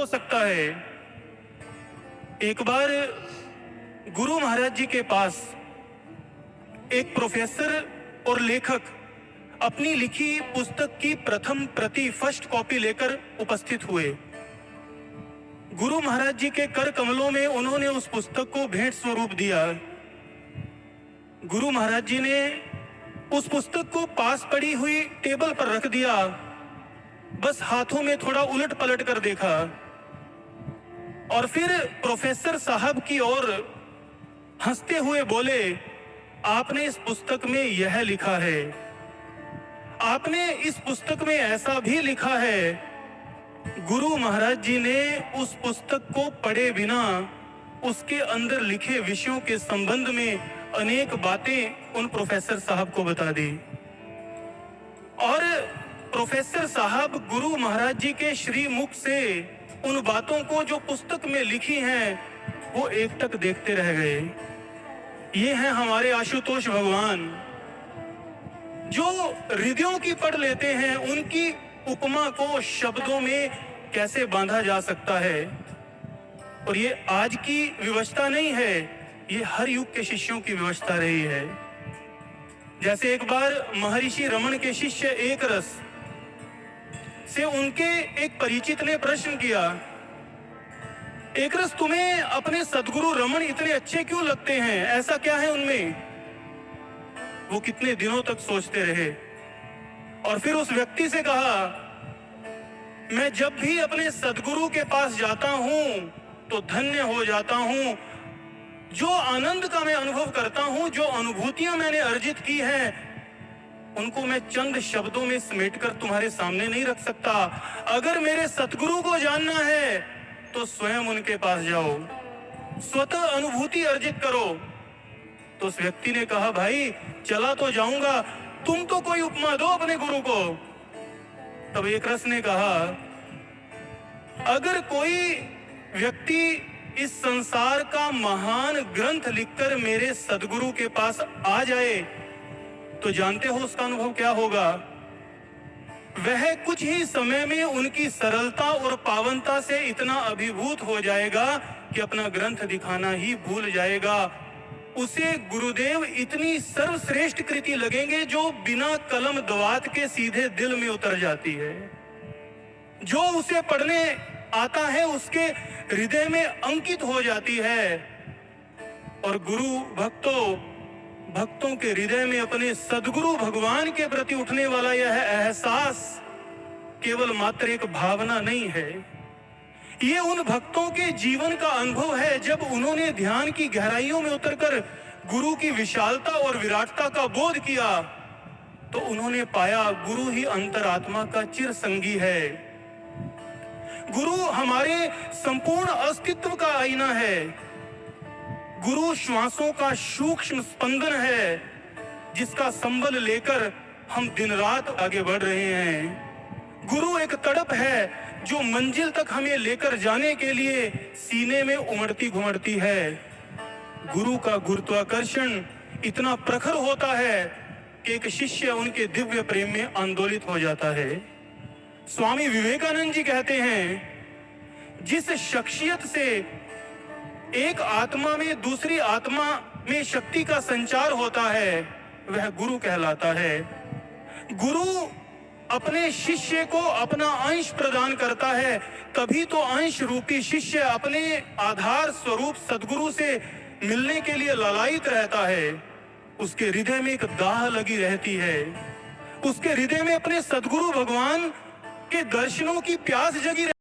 हो सकता है। एक बार गुरु महाराज जी के पास एक प्रोफेसर और लेखक अपनी लिखी पुस्तक की प्रथम प्रति फर्स्ट कॉपी लेकर उपस्थित हुए। गुरु महाराज जी के कर कमलों में उन्होंने उस पुस्तक को भेंट स्वरूप दिया। गुरु महाराज जी ने उस पुस्तक को पास पड़ी हुई टेबल पर रख दिया, बस हाथों में थोड़ा उलट पलट कर देखा और फिर प्रोफेसर साहब की ओर हंसते हुए बोले, आपने इस पुस्तक में यह लिखा है, आपने इस पुस्तक में ऐसा भी लिखा है। गुरु महाराज जी ने उस पुस्तक को पढ़े बिना उसके अंदर लिखे विषयों के संबंध में अनेक बातें उन प्रोफेसर साहब को बता दी और प्रोफेसर साहब गुरु महाराज जी के श्री मुख से उन बातों को जो पुस्तक में लिखी हैं वो एकटक देखते रह गए। ये हैं हमारे आशुतोष भगवान, जो हृदयों की पढ़ लेते हैं। उनकी उपमा को शब्दों में कैसे बांधा जा सकता है। और ये आज की व्यवस्था नहीं है, ये हर युग के शिष्यों की व्यवस्था रही है। जैसे एक बार महर्षि रमन के शिष्य एक रस से उनके एक परिचित ने प्रश्न किया, एक रस तुम्हें अपने सदगुरु रमन इतने अच्छे क्यों लगते हैं, ऐसा क्या है उनमें? वो कितने दिनों तक सोचते रहे और फिर उस व्यक्ति से कहा, मैं जब भी अपने सदगुरु के पास जाता हूं तो धन्य हो जाता हूं। जो आनंद का मैं अनुभव करता हूं, जो अनुभूतियां मैंने अर्जित की हैं, उनको मैं चंद शब्दों में समेटकर तुम्हारे सामने नहीं रख सकता। अगर मेरे सतगुरु को जानना है तो स्वयं उनके पास जाओ, स्वतः अनुभूति अर्जित करो। तो उस व्यक्ति ने कहा, भाई चला तो जाऊंगा, तुम तो कोई उपमा दो अपने गुरु को। तब एक रस ने कहा, अगर कोई व्यक्ति इस संसार का महान ग्रंथ लिखकर मेरे सदगुरु के पास आ जाए तो जानते हो उसका अनुभव क्या होगा? वह कुछ ही समय में उनकी सरलता और पावनता से इतना अभिभूत हो जाएगा कि अपना ग्रंथ दिखाना ही भूल जाएगा। उसे गुरुदेव इतनी सर्वश्रेष्ठ कृति लगेंगे जो बिना कलम दवात के सीधे दिल में उतर जाती है। जो उसे पढ़ने आता है उसके हृदय में अंकित हो जाती है। और गुरु भक्तों के हृदय में अपने सदगुरु भगवान के प्रति उठने वाला यह एहसास केवल मात्र एक भावना नहीं है, ये उन भक्तों के जीवन का अनुभव है। जब उन्होंने ध्यान की गहराइयों में उतरकर गुरु की विशालता और विराटता का बोध किया तो उन्होंने पाया गुरु ही अंतरात्मा का चिर संगी है। गुरु हमारे संपूर्ण अस्तित्व का आईना है। गुरु श्वासों का सूक्ष्म स्पंदन है, जिसका संबल लेकर हम दिन रात आगे बढ़ रहे हैं। गुरु एक तड़प है जो मंजिल तक हमें लेकर जाने के लिए सीने में उमड़ती घुमड़ती है। गुरु का गुरुत्वाकर्षण इतना प्रखर होता है कि एक शिष्य उनके दिव्य प्रेम में आंदोलित हो जाता है। स्वामी विवेकानंद जी कहते हैं, जिस शख्सियत से एक आत्मा में दूसरी आत्मा में शक्ति का संचार होता है वह गुरु कहलाता है। गुरु अपने शिष्य को अपना अंश प्रदान करता है, तभी तो अंश रूपी शिष्य अपने आधार स्वरूप सदगुरु से मिलने के लिए लालायित रहता है। उसके हृदय में एक दाह लगी रहती है, उसके हृदय में अपने सदगुरु भगवान के दर्शनों की प्यास जगी